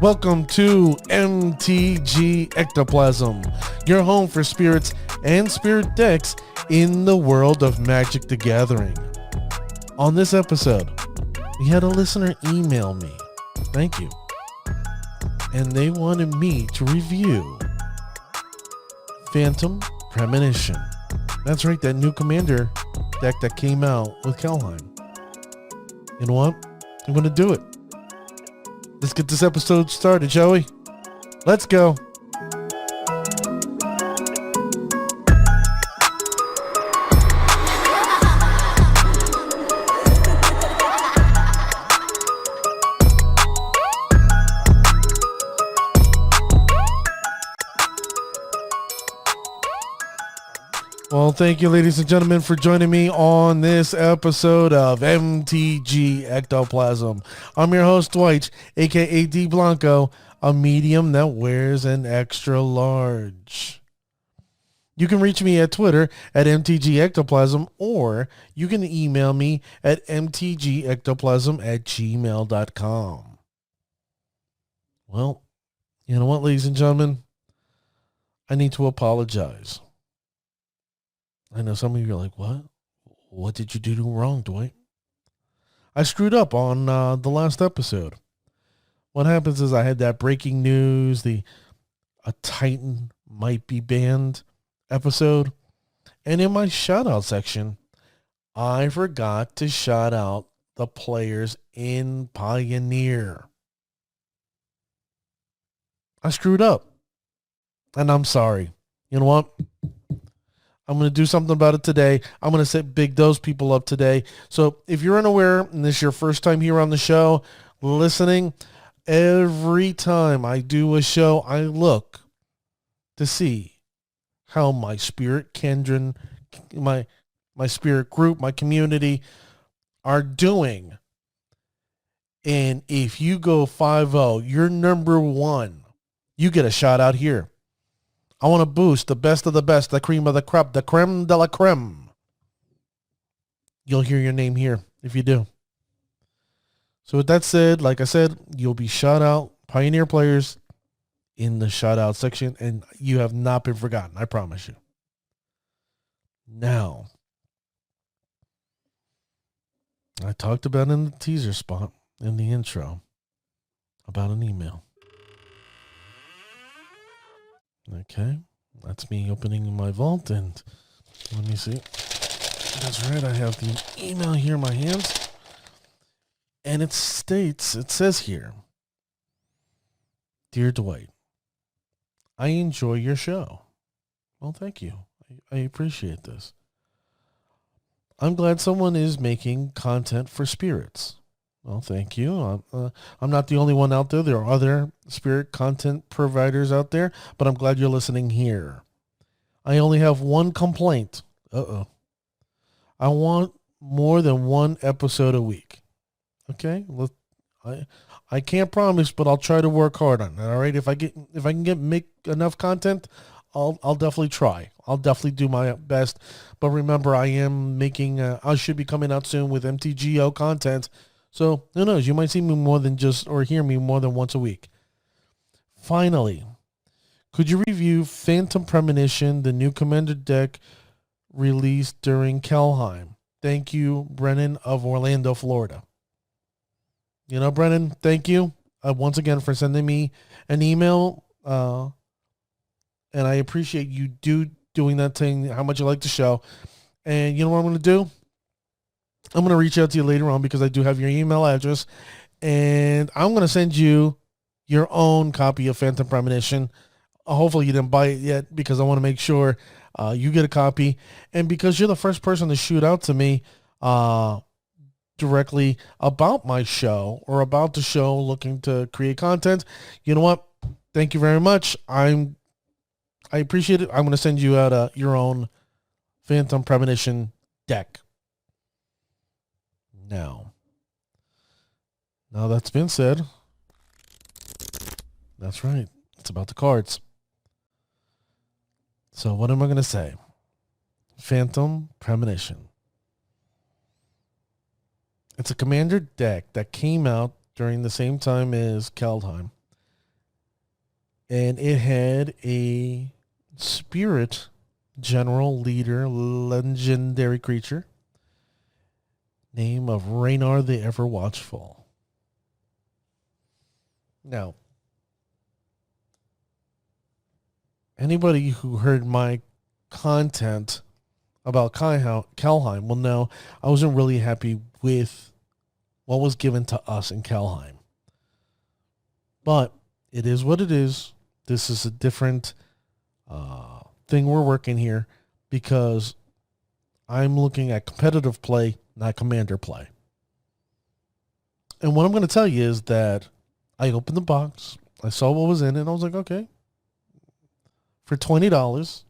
Welcome to MTG Ectoplasm, your home for spirits and spirit decks in the world of Magic the Gathering. On this episode, we had a listener email me. Thank you. And they wanted me to review Phantasmal Premonition. That's right, that new commander deck that came out with Kaldheim. You know what? I'm going to do it. Let's get this episode started, shall we? Let's go. Well, thank you, ladies and gentlemen, for joining me on this episode of MTG Ectoplasm. I'm your host, Dwight, a.k.a. D. Blanco, a medium that wears an extra large. You can reach me at Twitter at MTG Ectoplasm, or you can email me at mtgectoplasm@gmail.com. Well, you know what, ladies and gentlemen? I need to apologize. I know some of you are like, what? What did you do wrong, Dwight? I screwed up on the last episode. What happens is I had that breaking news, a Titan might be banned episode. And in my shout out section, I forgot to shout out the players in Pioneer. I screwed up. And I'm sorry. You know what? I'm going to do something about it today. I'm going to big those people up today. So if you're unaware and this is your first time here on the show, listening, every time I do a show, I look to see how my spirit kindred, my spirit group, my community are doing. And if you go 5-0, you're number one, you get a shout out here. I want to boost the best of the best, the cream of the crop, the creme de la creme. You'll hear your name here if you do. So with that said, like I said, you'll be shout out, Pioneer players, in the shout out section, and you have not been forgotten, I promise you. Now, I talked about in the teaser spot, in the intro, about an email. Okay, that's me opening my vault, and let me see. That's right, I have the email here in my hands, and it says here, Dear Dwight, I enjoy your show. Well, thank you. I appreciate this. I'm glad someone is making content for spirits. Well, thank you. I'm not the only one out there. There are other spirit content providers out there, but I'm glad you're listening here. I only have one complaint. I want more than one episode a week. Okay? I can't promise, but I'll try to work hard on it. All right? If I can make enough content, I'll definitely try. I'll definitely do my best. But remember, I should be coming out soon with MTGO content. So, who knows? You might see me or hear me more than once a week. Finally, could you review Phantasmal Premonition, the new commander deck released during Kaldheim? Thank you, Brennan of Orlando, Florida. You know, Brennan, thank you once again for sending me an email. And I appreciate you doing that thing, how much you like the show. And you know what I'm going to do? I'm going to reach out to you later on because I do have your email address, and I'm going to send you your own copy of Phantasmal Premonition. Hopefully you didn't buy it yet because I want to make sure you get a copy. And because you're the first person to shoot out to me directly about my show or about the show looking to create content, you know what? Thank you very much. I appreciate it. I'm going to send you out your own Phantasmal Premonition deck. Now that's been said, that's right. It's about the cards. So what am I going to say? Phantasmal Premonition. It's a commander deck that came out during the same time as Kaldheim. And it had a spirit general leader, legendary creature, name of Raynor the Ever Watchful. Now, anybody who heard my content about Kaldheim will know I wasn't really happy with what was given to us in Kaldheim. But it is what it is. This is a different thing we're working here because I'm looking at competitive play, not commander play. And what I'm going to tell you is that I opened the box, I saw what was in it, and I was like, okay, for $20,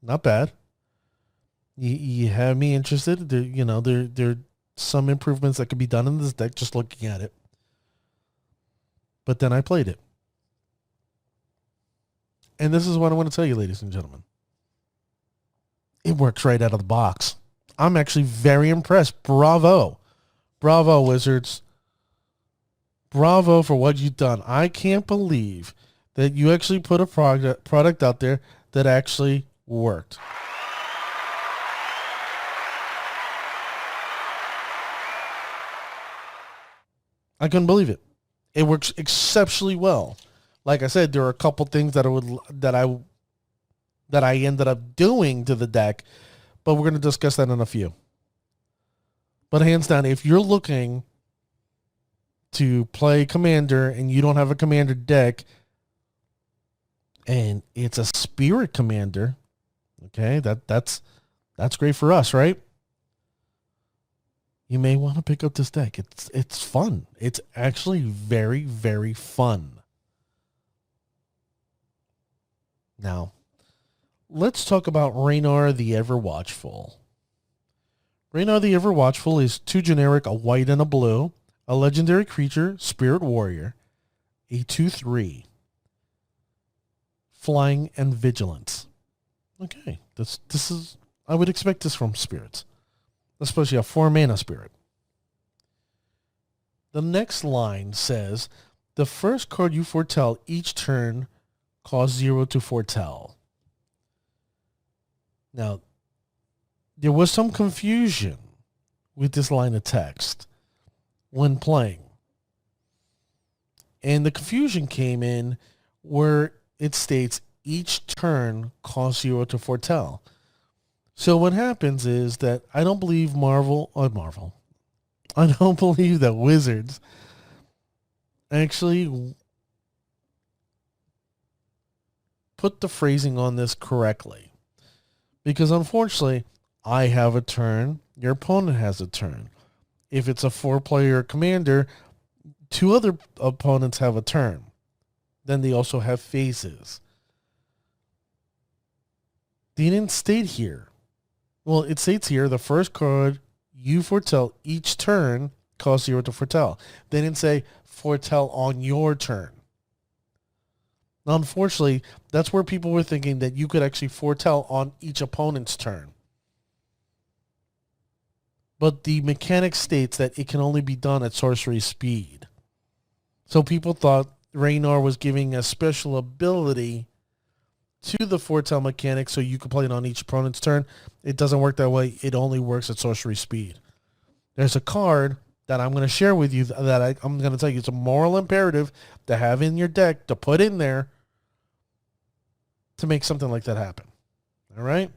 not bad. You have me interested. There are some improvements that could be done in this deck just looking at it. But then I played it. And this is what I want to tell you, ladies and gentlemen. It works right out of the box. I'm actually very impressed. Bravo. Bravo, Wizards. Bravo for what you've done. I can't believe that you actually put a product out there that actually worked. I couldn't believe it. It works exceptionally well. Like I said, there are a couple things that I ended up doing to the deck, but we're going to discuss that in a few. But hands down, if you're looking to play Commander and you don't have a Commander deck, and it's a Spirit Commander, okay, that's great for us, right? You may want to pick up this deck. It's fun. It's actually very, very fun. Now, let's talk about Raynor the Ever Watchful. Raynor the Ever Watchful is 2 generic, a white and a blue, a legendary creature, Spirit Warrior, a 2/3, flying and vigilance. Okay, this is, I would expect this from spirits, especially a 4-mana spirit. The next line says, the first card you foretell each turn costs 0 to foretell. Now, there was some confusion with this line of text when playing. And the confusion came in where it states each turn costs 0 to foretell. So what happens is that I don't believe I don't believe that Wizards actually put the phrasing on this correctly. Because unfortunately, I have a turn, your opponent has a turn. If it's a 4-player commander, 2 other opponents have a turn. Then they also have phases. They didn't state here. Well, it states here, the first card you foretell each turn costs 0 to foretell. They didn't say foretell on your turn. Now, unfortunately, that's where people were thinking that you could actually foretell on each opponent's turn. But the mechanic states that it can only be done at sorcery speed. So people thought Raynor was giving a special ability to the foretell mechanic so you could play it on each opponent's turn. It doesn't work that way. It only works at sorcery speed. There's a card that I'm going to share with you that I'm going to tell you it's a moral imperative to have in your deck, to put in there to make something like that happen. All right?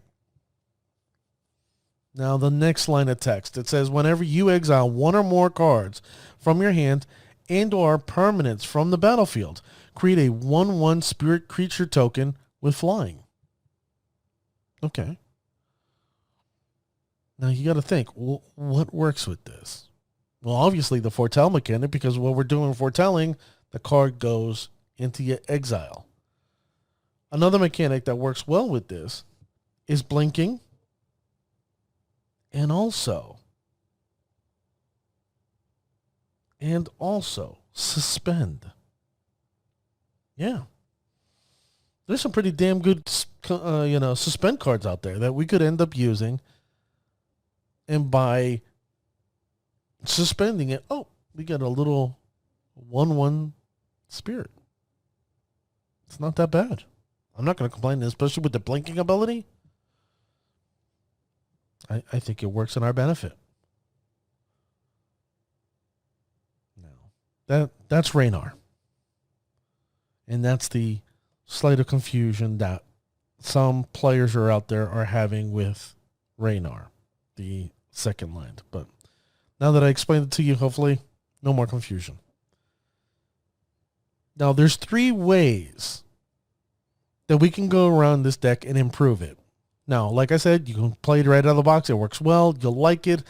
Now, the next line of text, it says, whenever you exile 1 or more cards from your hand and or permanents from the battlefield, create a 1/1 spirit creature token with flying. Okay. Now, you got to think, well, what works with this? Well, obviously the foretell mechanic, because what we're doing foretelling, the card goes into your exile. Another mechanic that works well with this is blinking and also suspend. Yeah. There's some pretty damn good, suspend cards out there that we could end up using. And by suspending it, we got a little 1/1 spirit. It's not that bad. I'm not going to complain, especially with the blinking ability. I think it works in our benefit. No, that's Raynor. And that's the slight of confusion that some players are out there are having with Raynor, the second land. But now that I explained it to you, hopefully, no more confusion. Now, there's 3 ways that we can go around this deck and improve it. Now, like I said, you can play it right out of the box. It works well. You'll like it.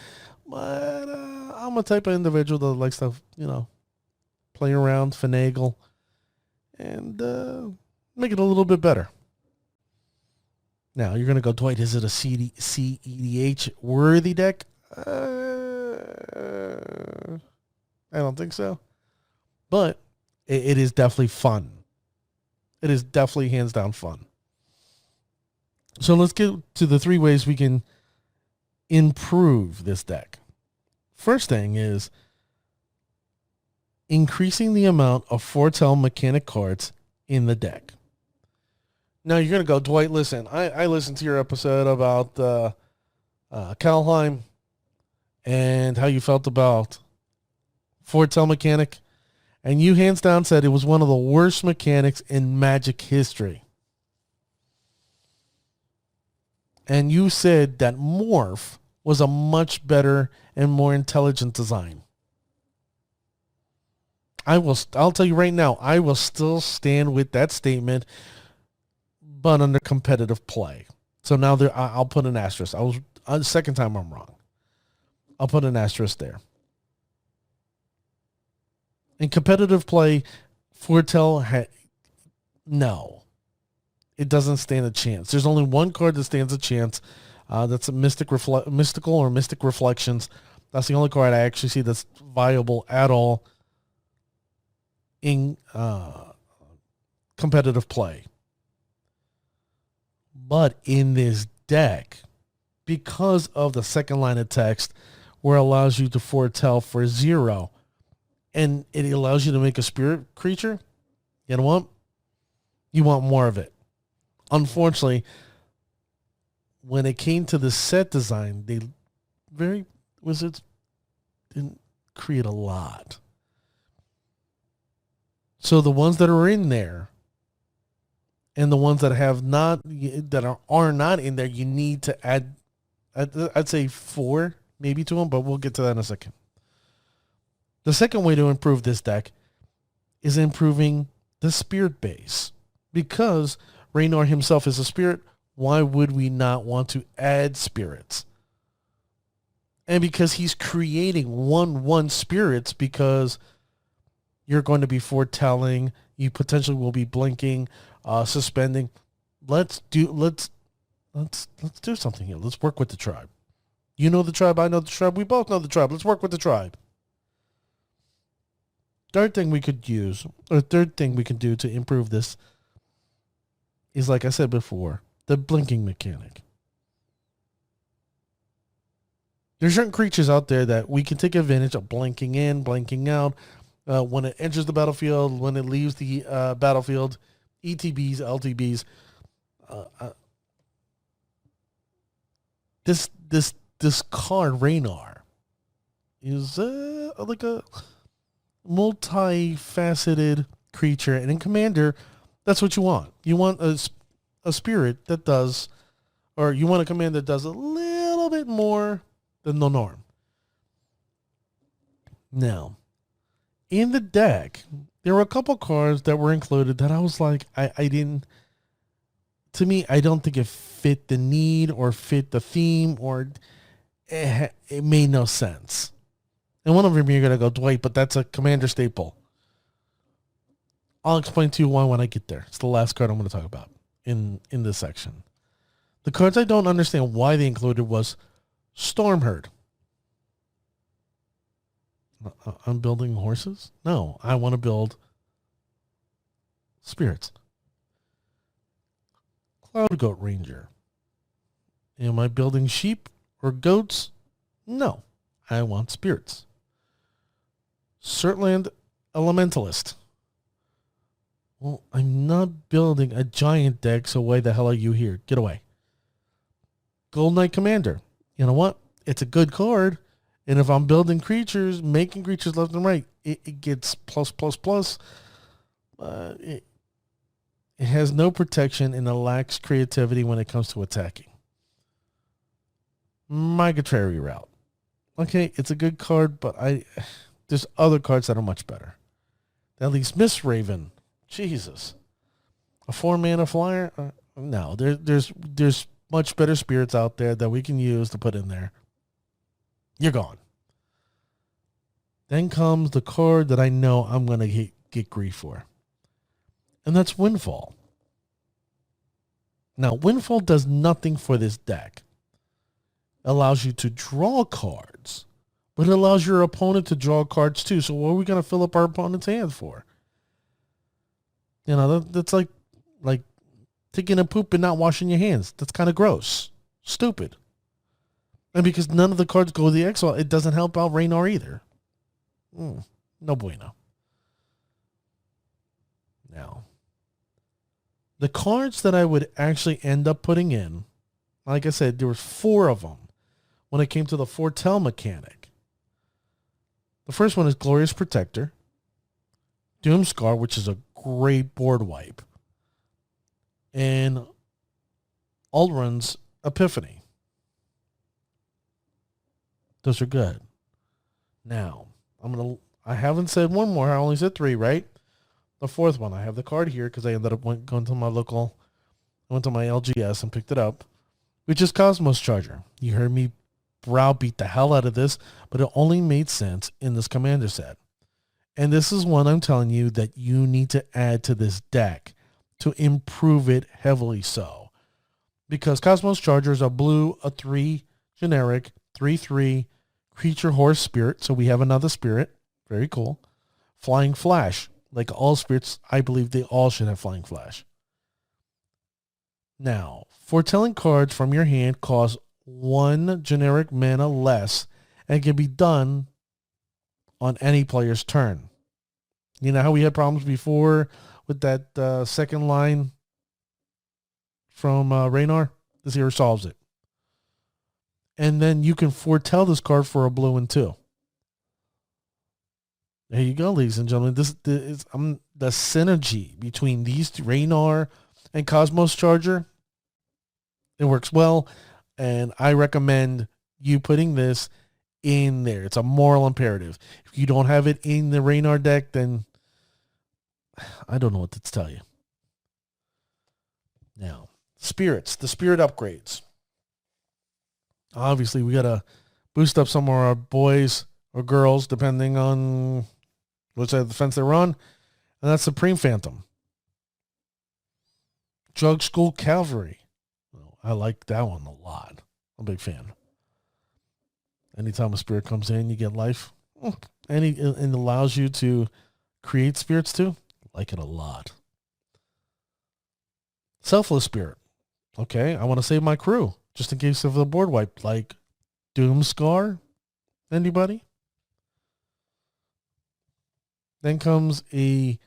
But I'm a type of individual that likes to, play around, finagle, and make it a little bit better. Now, you're going to go, Dwight, is it a CEDH worthy deck? I don't think so. But it is definitely fun. It is definitely hands down fun. So let's get to the 3 ways we can improve this deck. First thing is increasing the amount of foretell mechanic cards in the deck. Now you're going to go, Dwight, listen, I listened to your episode about Kalheim and how you felt about foretell mechanic. And you hands down said it was one of the worst mechanics in Magic history. And you said that Morph was a much better and more intelligent design. I'll tell you right now, I will still stand with that statement, but under competitive play. So now I'll put an asterisk. The second time I'm wrong. I'll put an asterisk there. In competitive play, foretell, no. It doesn't stand a chance. There's only one card that stands a chance. That's a mystical or mystic reflections. That's the only card I actually see that's viable at all in competitive play. But in this deck, because of the second line of text, where it allows you to foretell for 0, and it allows you to make a spirit creature, you know what? You want more of it. Unfortunately, when it came to the set design, Wizards didn't create a lot. So the ones that are in there and the ones that are not in there, you need to add, I'd say 4 maybe to them, but we'll get to that in a second. The second way to improve this deck is improving the spirit base. Because Raynor himself is a spirit, why would we not want to add spirits? And because he's creating 1/1 spirits, because you're going to be foretelling, you potentially will be blinking, suspending. Let's do something here. Let's work with the tribe. You know the tribe, I know the tribe, we both know the tribe. Let's work with the tribe. Third thing we can do to improve this is, like I said before, the blinking mechanic. There's certain creatures out there that we can take advantage of blinking in, blinking out. When it enters the battlefield, when it leaves the battlefield, ETBs, LTBs. This card, Raynor, is like a multifaceted creature. And in Commander, that's what you want. You want a spirit that does, or you want a command that does a little bit more than the norm. Now, in the deck, there were a couple cards that were included that I was like, I don't think it fit the need or fit the theme, or it made no sense. And one of them you're going to go, Dwight, but that's a Commander staple. I'll explain to you why when I get there. It's the last card I'm going to talk about in this section. The cards I don't understand why they included was Stormherd. I'm building horses? No, I want to build spirits. Cloud Goat Ranger. Am I building sheep or goats? No, I want spirits. Surtland Elementalist. Well, I'm not building a giant deck, so why the hell are you here? Get away. Gold Knight Commander. You know what? It's a good card. And if I'm building creatures, making creatures left and right, it gets plus, plus, plus. It has no protection and it lacks creativity when it comes to attacking. Migratory Route. Okay, it's a good card, but there's other cards that are much better. At least Miss Raven. Jesus. A 4-mana flyer? No, there's much better spirits out there that we can use to put in there. You're gone. Then comes the card that I know I'm going to get grief for. And that's Windfall. Now, Windfall does nothing for this deck. It allows you to draw cards, but it allows your opponent to draw cards too. So what are we going to fill up our opponent's hand for? You know, that's like taking a poop and not washing your hands. That's kind of gross. Stupid. And because none of the cards go to the exile, it doesn't help out Raynor either. No bueno. Now, the cards that I would actually end up putting in, like I said, there was 4 of them when it came to the foretell mechanic. The first one is Glorious Protector, Doomscar, which is a great board wipe, and Aldrin's Epiphany. Those are good. Now, I haven't said one more. I only said 3, right? The 4th one, I have the card here because I ended up going to my I went to my LGS and picked it up, which is Cosmos Charger. You heard me browbeat the hell out of this, but it only made sense in this commander set. And this is one I'm telling you that you need to add to this deck to improve it heavily so. Because Cosmos Charger is a blue, a 3 generic, 3/3 creature horse spirit. So we have another spirit. Very cool. Flying Flash. Like all spirits, I believe they all should have Flying Flash. Now, foretelling cards from your hand cost 1 generic mana less and can be done on any player's turn. You know how we had problems before with that second line from Raynor? This here solves it. And then you can foretell this card for a blue and 2. There you go, ladies and gentlemen. This is the synergy between these two, Raynor and Cosmos Charger. It works well, and I recommend you putting this in there. It's a moral imperative. If you don't have it in the Raynor deck, then I don't know what to tell you. Now, spirits, the spirit upgrades. Obviously, we got to boost up some of our boys or girls, depending on which side of the fence they're on, and that's Supreme Phantom. Drug School Cavalry. I like that one a lot. I'm a big fan. Anytime a spirit comes in, you get life. And it allows you to create spirits too. I like it a lot. Selfless Spirit. Okay, I want to save my crew just in case of the board wipe. Like Doomscar. Anybody? Then comes a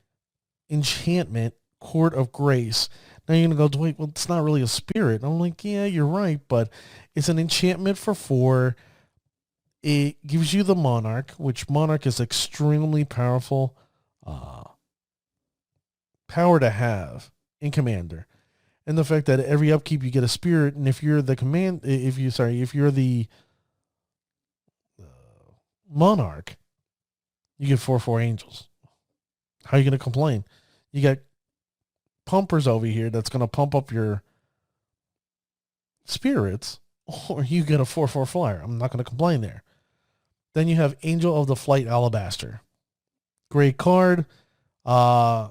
enchantment, Court of Grace. Now you're going to go, wait, well, it's not really a spirit. I'm like, yeah, you're right, but it's an enchantment for 4. It gives you the Monarch, which Monarch is extremely powerful power to have in Commander. And the fact that every upkeep you get a spirit, and if you're the Monarch, you get 4/4 angels. How are you going to complain? You got pumpers over here that's going to pump up your spirits, or you get a 4/4 flyer. I'm not going to complain there. Then you have Angel of the Flight Alabaster. Great card. I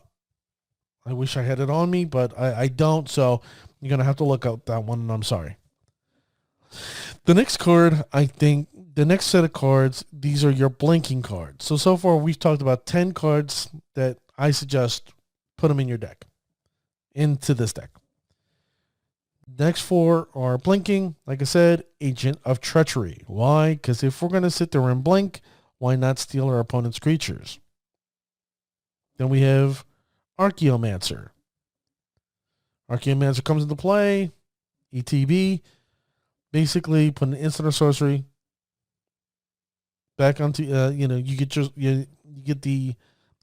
wish I had it on me, but I don't, so you're going to have to look out that one, and I'm sorry. The next card, I think, the next set of cards, these are your blinking cards. So far, we've talked about 10 cards that I suggest put them in your deck, into this deck. Next 4 are blinking. Like I said, Agent of Treachery. Why? Because if we're going to sit there and blink, why not steal our opponent's creatures? Then we have Archaeomancer. Archaeomancer comes into play. ETB. Basically, put an instant or sorcery back onto, you get the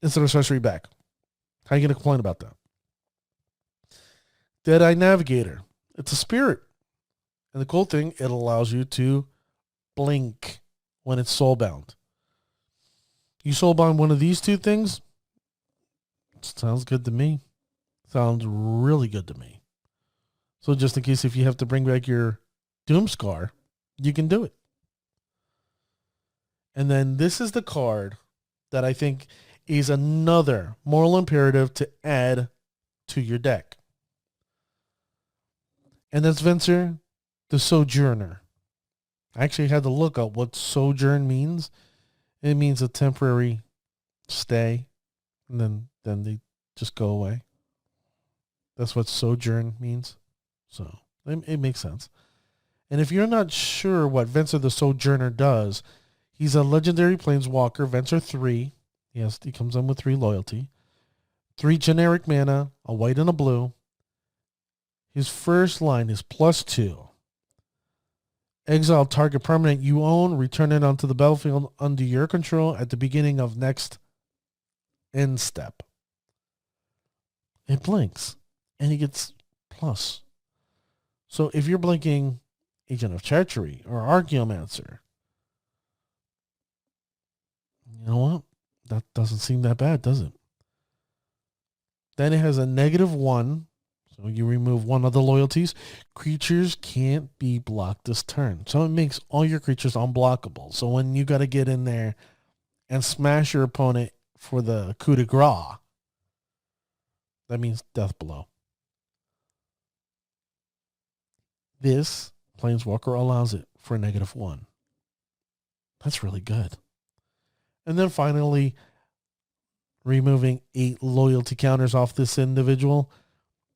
instant or sorcery back. How are you going to complain about that? Dead-Eye Navigator. It's a spirit. And the cool thing, it allows you to blink when it's soulbound. You soulbound one of these two things? Sounds good to me. Sounds really good to me. So just in case if you have to bring back your Doomscar, you can do it. And then this is the card that I think is another moral imperative to add to your deck. And that's Venser, the Sojourner. I actually had to look up what sojourn means. It means a temporary stay, and then they just go away. That's what sojourn means. So it makes sense. And if you're not sure what Venser the Sojourner does, he's a legendary planeswalker, Venser 3. Yes, he comes in with 3 loyalty. 3 generic mana, a white and a blue. His first line is +2. Exile target permanent you own, return it onto the battlefield under your control at the beginning of next end step. It blinks, and he gets plus. So if you're blinking Agent of Treachery or Archaeomancer, you know what? That doesn't seem that bad, does it? Then it has a -1. So you remove one of the loyalties. Creatures can't be blocked this turn. So it makes all your creatures unblockable. So when you got to get in there and smash your opponent for the coup de grace, that means death blow. This Planeswalker allows it for a -1. That's really good. And then finally, removing 8 loyalty counters off this individual.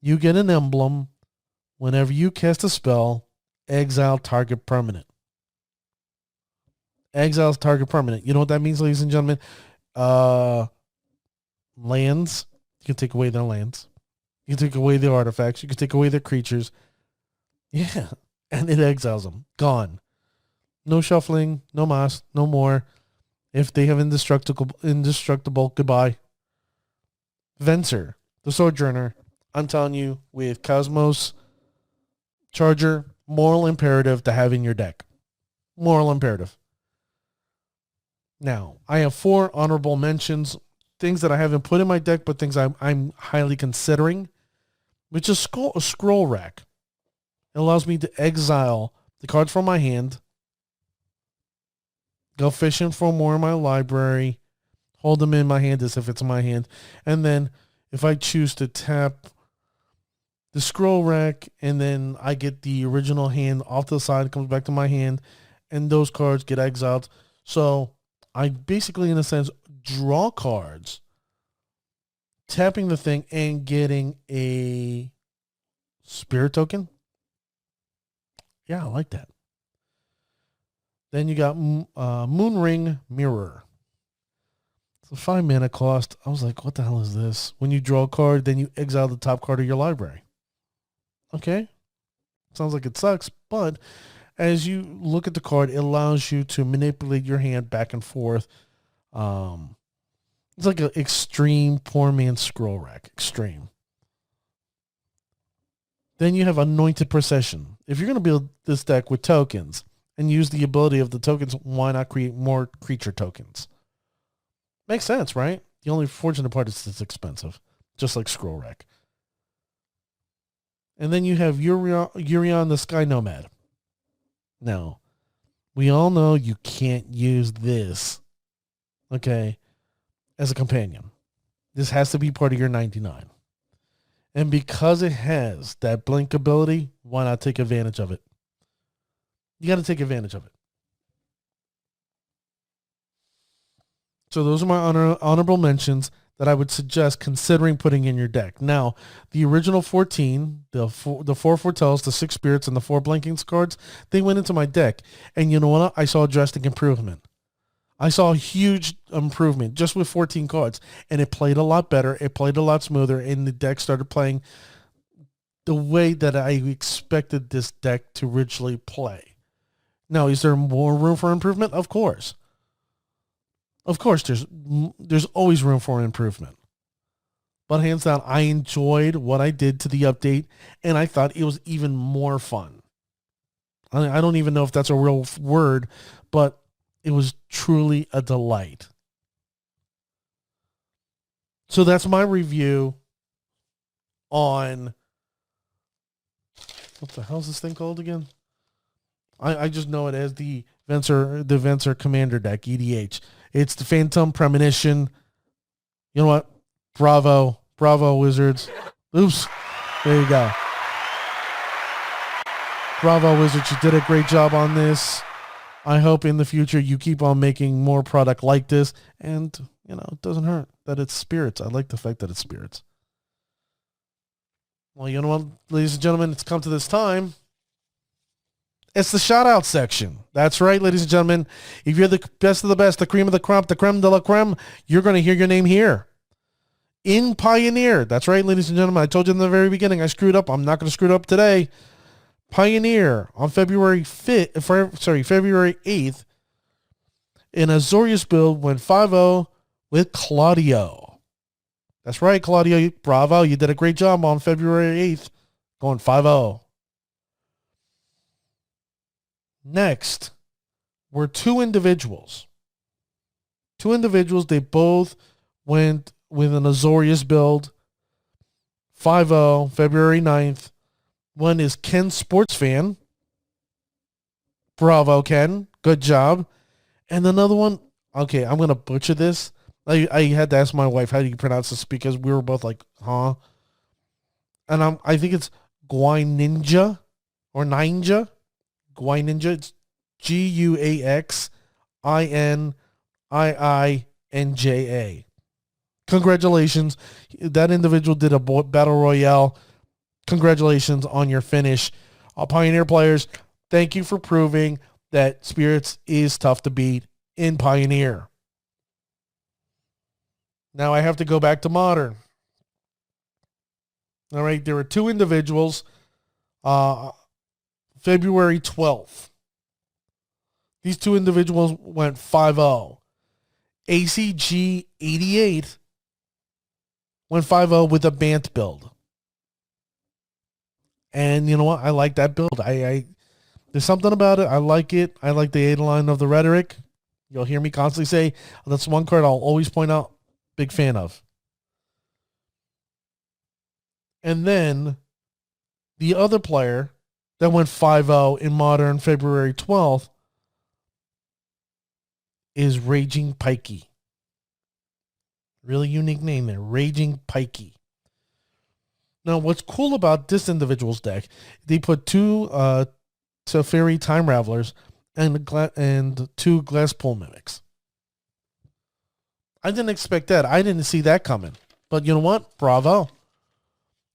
You get an emblem whenever you cast a spell, exile target permanent. Exile target permanent. You know what that means, ladies and gentlemen? Lands. You can take away their lands. You can take away their artifacts. You can take away their creatures. Yeah. And it exiles them. Gone. No shuffling. No moss. No more. If they have indestructible, goodbye. Venser, the Sojourner. I'm telling you, with Cosmos Charger, moral imperative to have in your deck. Moral imperative. Now, I have 4 honorable mentions, things that I haven't put in my deck, but things I'm highly considering, which is Scroll Rack. It allows me to exile the cards from my hand, go fishing for more in my library, hold them in my hand as if it's in my hand, and then if I choose to tap the Scroll Rack, and then I get the original hand off to the side, it comes back to my hand, and those cards get exiled. So I basically, in a sense, draw cards, tapping the thing, and getting a spirit token. Yeah, I like that. Then you got Moonring Mirror. It's a 5 mana cost. I was like, what the hell is this? When you draw a card, then you exile the top card of your library. Okay. Sounds like it sucks, but as you look at the card, it allows you to manipulate your hand back and forth. It's like an extreme poor man's Scroll Rack. Extreme. Then you have Anointed Procession. If you're going to build this deck with tokens and use the ability of the tokens, why not create more creature tokens? Makes sense, right? The only fortunate part is it's expensive, just like Scroll Rack. And then you have Yurion the Sky Nomad. Now, we all know you can't use this, okay, as a companion. This has to be part of your 99. And because it has that blink ability, why not take advantage of it? You got to take advantage of it. So those are my honorable mentions that I would suggest considering putting in your deck. Now, the original 14, the 4 Foretells, the 6 Spirits, and the 4 Blinkings cards, they went into my deck. And you know what? I saw a drastic improvement. I saw a huge improvement just with 14 cards, and it played a lot better. It played a lot smoother, and the deck started playing the way that I expected this deck to originally play. Now, is there more room for improvement? Of course. Of course, there's always room for improvement. But hands down, I enjoyed what I did to the update, and I thought it was even more fun. I don't even know if that's a real word, but it was truly a delight. So that's my review on, what the hell is this thing called again? I just know it as the Venser Commander deck, EDH. It's the Phantasmal Premonition. You know what? Bravo, Wizards. Oops, there you go. Bravo, Wizards, you did a great job on this. I hope in the future you keep on making more product like this. And, it doesn't hurt that it's spirits. I like the fact that it's spirits. Well, you know what, ladies and gentlemen, it's come to this time. It's the shout-out section. That's right, ladies and gentlemen. If you're the best of the best, the cream of the crop, the creme de la creme, you're going to hear your name here. In Pioneer. That's right, ladies and gentlemen. I told you in the very beginning I screwed up. I'm not going to screw it up today. Pioneer on February 8th in Azorius build went 5-0 with Claudio. That's right, Claudio. Bravo. You did a great job on February 8th going 5-0. Next were two individuals. They both went with an Azorius build 5-0 February 9th. One is Ken Sports Fan. Bravo, Ken. Good job. And another one, okay, I'm going to butcher this. I had to ask my wife, how do you pronounce this? Because we were both like, huh? And I think it's Guai Ninja or Ninja. Guai Ninja. It's GUAXINIINJA. Congratulations. That individual did a battle royale. Congratulations on your finish. Pioneer players, thank you for proving that Spirits is tough to beat in Pioneer. Now I have to go back to Modern. All right, there were two individuals. February 12th. These two individuals went 5-0. ACG 88 went 5-0 with a Bant build. And you know what? I like that build. There's something about it. I like it. I like the 8 line of the rhetoric. You'll hear me constantly say, that's one card I'll always point out. Big fan of. And then the other player that went 5-0 in Modern February 12th is Raging Pikey. Really unique name there. Raging Pikey. Now, what's cool about this individual's deck, they put two Teferi Time Ravelers and 2 Glasspool Mimics. I didn't expect that. I didn't see that coming. But you know what? Bravo.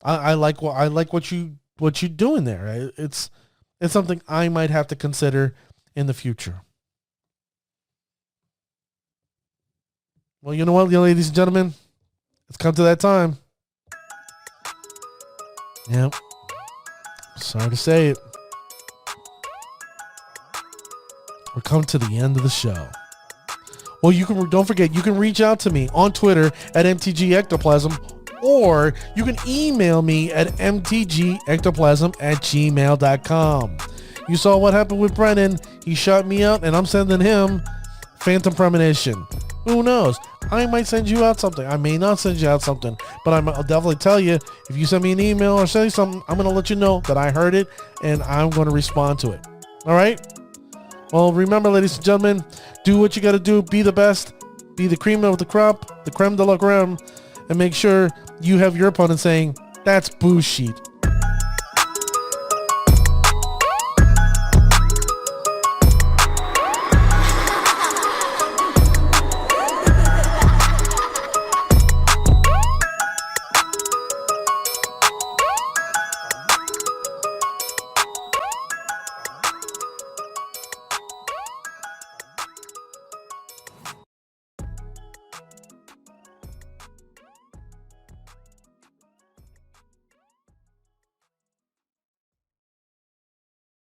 I like what you're doing there. It's something I might have to consider in the future. Well, you know what, ladies and gentlemen? It's come to that time. Yep. Sorry to say it. We're coming to the end of the show. Well, don't forget, you can reach out to me on Twitter at MTG Ectoplasm, or you can email me at mtgectoplasm@gmail.com. You saw what happened with Brennan. He shot me out, and I'm sending him Phantom Premonition. Who knows? I might send you out something. I may not send you out something, but I'll definitely tell you. If you send me an email or say something, I'm going to let you know that I heard it, and I'm going to respond to it. All right? Well, remember, ladies and gentlemen, do what you got to do. Be the best. Be the cream of the crop, the creme de la creme, and make sure you have your opponent saying, that's bullshit.